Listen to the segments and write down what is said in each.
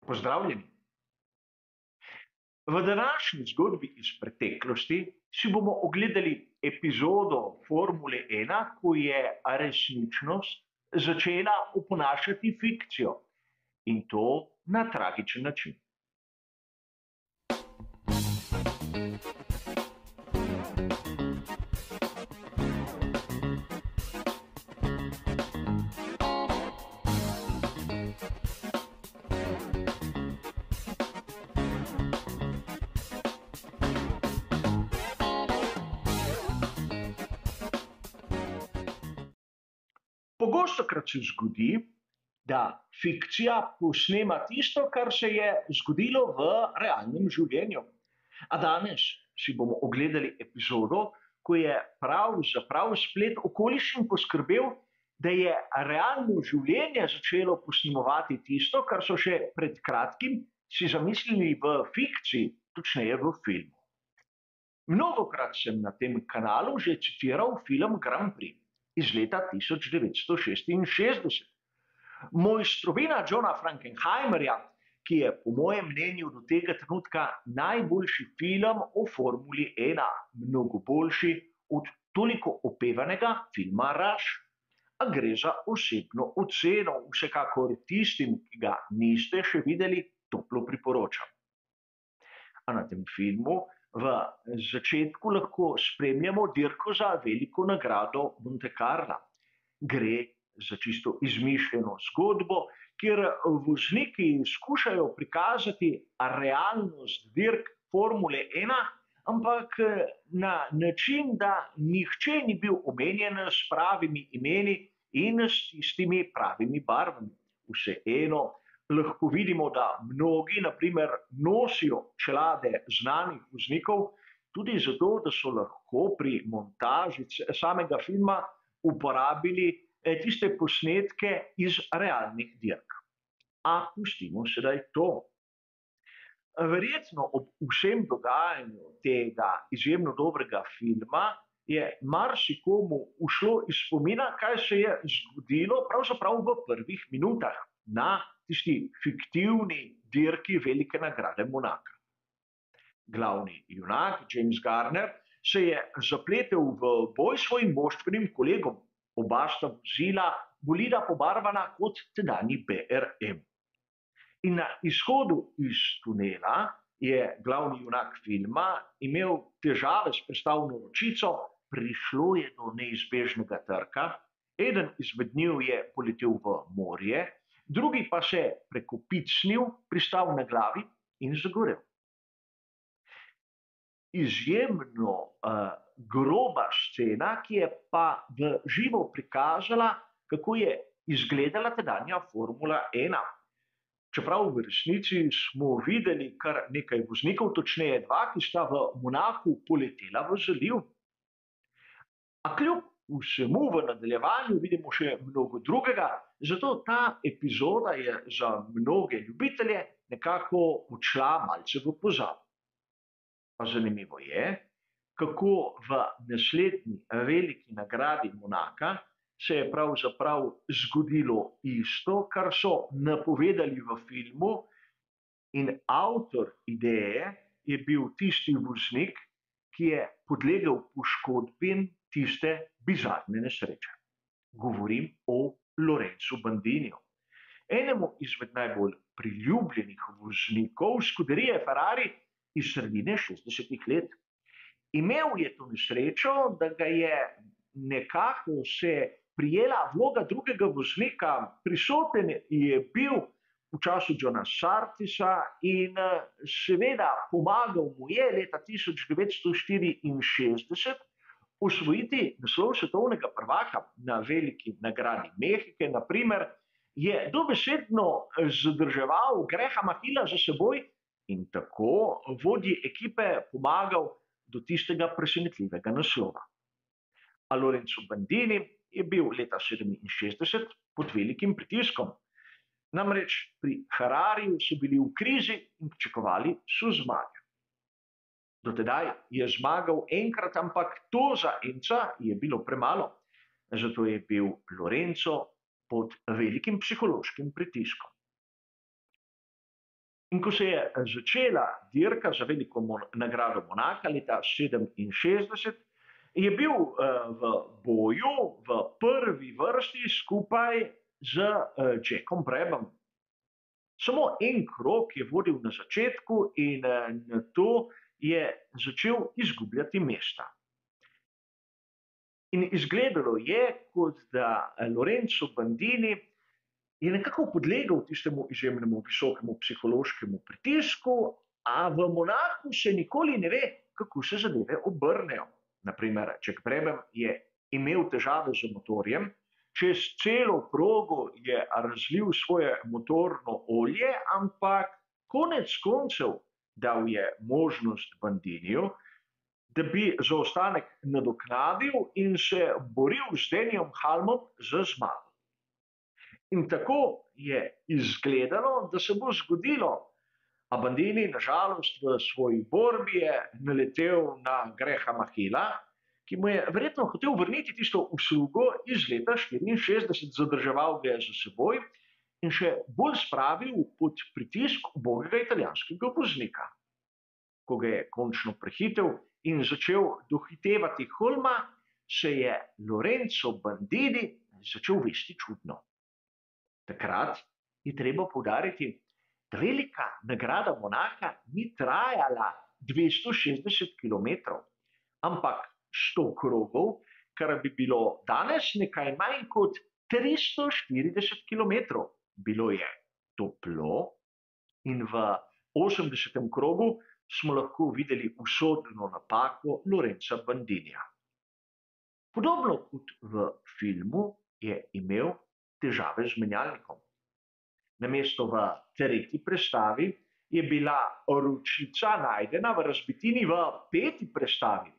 Pozdravljeni. V današnji zgodbi iz preteklosti si bomo ogledali epizodo Formule 1, ko je resničnost začela oponašati fikcijo in to na tragičen način. Pogostokrat se zgodi, da fikcija posnema tisto, kar se je zgodilo v realnem življenju. A danes si bomo ogledali epizodo, ko je pravzaprav splet okoliščin poskrbel, da je realno življenje začelo posnemovati tisto, kar so še pred kratkim si zamislili v fikciji, točneje v filmu. Mnogokrat sem na tem kanalu že citiral film Grand Prix iz leta 1966. Mojstrovina Johna Frankenheimerja, ki je po mojem mnenju do tega trenutka najboljši film o Formuli 1, mnogo boljši od toliko opevanega filma Rush. A gre za osebno oceno, vsekakor tistim, ki ga niste še videli, toplo priporočam. A na tem filmu v začetku lahko spremljamo dirko za veliko nagrado Monte Carla. Gre za čisto izmišljeno zgodbo, kjer vozniki skušajo prikazati realnost dirk Formule 1, ampak na način, da nihče ni bil omenjen s pravimi imeni in s tistimi pravimi barvami. Vseeno lahko vidimo, da mnogi, na primer, nosijo čelade znanih voznikov, tudi zato, da so lahko pri montaži samega filma uporabili tiste posnetke iz realnih dirk. A pustimo sedaj to. Verjetno ob vsem dogajanju tega izjemno dobrega filma je marsikomu ušlo iz spomina, kaj se je zgodilo pravzaprav v prvih minutah na tisti fiktivni dirki velike nagrade Monaka. Glavni junak, James Garner, se je zapletel v boj s svojim moštvenim kolegom. Oba sta vozila bolida pobarvana kot tedanji BRM. In na izhodu iz tunela je glavni junak filma imel težave s prestavno ročico, prišlo je do neizbežnega trka, eden izmed njiju je poletel v morje, drugi pa se prekopicnil, pristal na glavi in zagorel. Izjemno groba scena, ki je pa v živo prikazala, kako je izgledala tedanja Formula 1. Čeprav v resnici smo videli kar nekaj voznikov, točneje dva, ki sta v Monaku poletela v zaliv. A kljub vsemu v nadaljevanju vidimo še mnogo drugega, zato ta epizoda je za mnoge ljubitelje nekako odšla malce v pozabo. Pa zanimivo je, kako v naslednji veliki nagradi Monaka se je pravzaprav zgodilo isto, kar so napovedali v filmu, in avtor ideje je bil tisti voznik, ki je podlegel poškodbi tiste bizarne nesreče. Govorim o Lorenzu Bandiniju, enemu izmed najbolj priljubljenih voznikov Scuderie Ferrari iz sredine 60-ih let. Imel je to nesrečo, da ga je nekako se prijela vloga drugega voznika, prisoten je bil v času Johna Surteesa in seveda pomagal mu je leta 1964 osvojiti naslov svetovnega prvaka na veliki nagradi Mehike. Na primer, je dobesedno zadrževal Grahama Hilla za seboj in tako vodji ekipe pomagal do tistega presenetljivega naslova. A Lorenzo Bandini je bil leta 1967 pod velikim pritiskom. Namreč pri Ferrariju so bili v krizi in pričakovali so zmage. Do tedaj je zmagal enkrat, ampak to za enca je bilo premalo. Zato je bil Lorenzo pod velikim psihološkim pritiskom. In ko se je začela dirka za veliko nagrado Monaka leta 67, je bil v boju v prvi vrsti skupaj z Jackom Brabham. Samo en krog je vodil na začetku in nato je začel izgubljati mesta. In izgledalo je, kot da Lorenzo Bandini je nekako podlegel tistemu izjemnemu visokemu psihološkemu pritisku, a v Monaku se nikoli ne ve, kako se zadeve obrnejo. Naprimer, Jack Brabham je imel težave z motorjem, čez celo progo je razlil svoje motorno olje, ampak konec koncev dal je možnost Bandiniju, da bi zaostanek nadoknadil in se boril z Denijom Halmom za zmago. In tako je izgledalo, da se bo zgodilo, a Bandini nažalost v svoji borbi je naletel na Grahama Hilla, ki mu je verjetno hotel vrniti tisto uslugo iz leta 64, zadrževal ga je za seboj in še bolj spravil pod pritisk ubogega italijanskega voznika. Ko ga je končno prehitel in začel dohitevati Holma, se je Lorenzo Bandini začel vesti čudno. Takrat je treba poudariti, da velika nagrada Monaka ni trajala 260 km, ampak 100 krogov, kar bi bilo danes nekaj manj kot 340 km. Bilo je toplo in v 80. krogu smo lahko videli usodno napako Lorenza Bandinija. Podobno kot v filmu je imel težave z menjalnikom. Namesto v tretji prestavi je bila ročica najdena v razbitini v peti prestavi.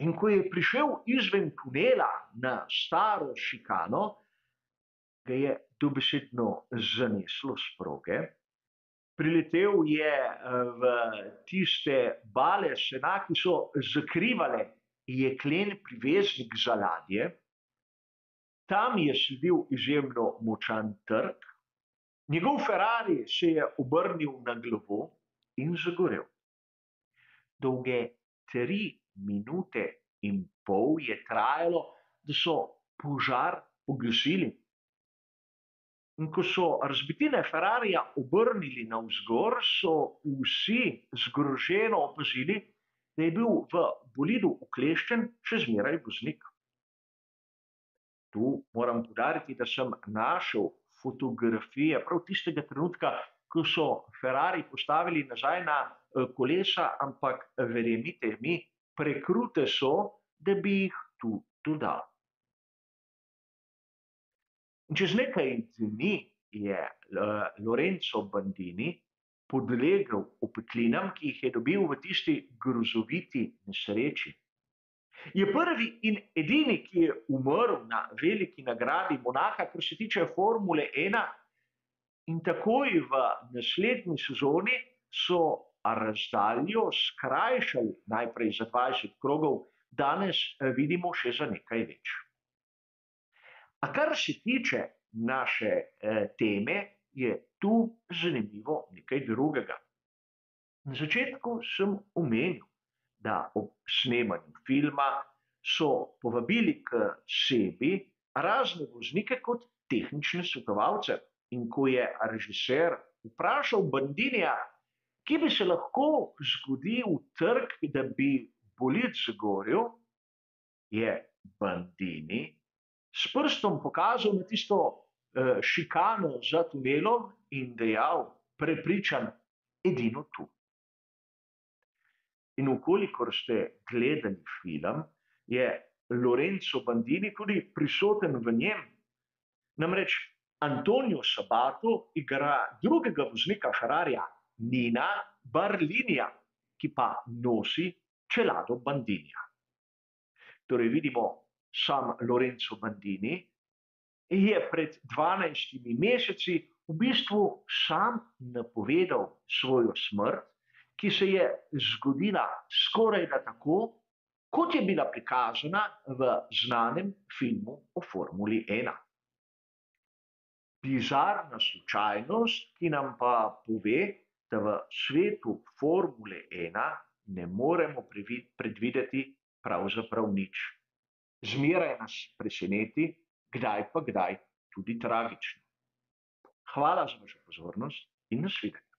In ko je prišel izven tunela na staro šikano, ga je dobesedno zaneslo s proge. Priletel je v tiste bale sena, ki so zakrivale jeklen priveznik za ladje. Tam je sledil izjemno močan trk, njegov Ferrari se je obrnil na glavo in zagorel. Dolge 3 minute in pol je trajalo, da so požar pogasili. In ko so razbitine Ferrarija obrnili navzgor, so vsi zgroženo opazili, da je bil v bolidu ukleščen še zmeraj voznik. Tu moram poudariti, da sem našel fotografije prav tistega trenutka, ko so Ferrari postavili nazaj na kolesa, ampak verjemite mi, prekrute so, da bi jih tu dodal. Čez nekaj dni je Lorenzo Bandini podlegel opeklinam, ki jih je dobil v tisti grozoviti nesreči. Je prvi in edini, ki je umrl na veliki nagradi Monaka, kar se tiče Formule 1, in takoj v naslednji sezoni so razdaljo skrajšali najprej za 20 krogov, danes vidimo še za nekaj več. A kar se tiče naše teme, je tu zanimivo nekaj drugega. Na začetku sem omenil, da ob snemanju filma so povabili k sebi razne voznike kot tehnične svetovalce. In ko je režiser vprašal Bandinija, kje bi se lahko zgodil trk, da bi bolid zagorel, je Bandini s prstom pokazal na tisto šikano za tunelom in dejal, prepričan, edino tu. In vkolikor ste gledali film, je Lorenzo Bandini tudi prisoten v njem. Namreč Antonio Sabato igra drugega voznika Ferrarija, Nina Barlinija, ki pa nosi čelado Bandinija. Torej vidimo, sam Lorenzo Bandini je pred 12 meseci v bistvu sam napovedal svojo smrt, ki se je zgodila skorajda tako, kot je bila prikazana v znanem filmu o Formuli 1. bizarna slučajnost, ki nam pa pove, da v svetu Formule 1 ne moremo predvideti pravzaprav nič. Zmeraj nas preseneti, kdaj pa kdaj tudi tragično. Hvala za vašo pozornost in nasvidenje.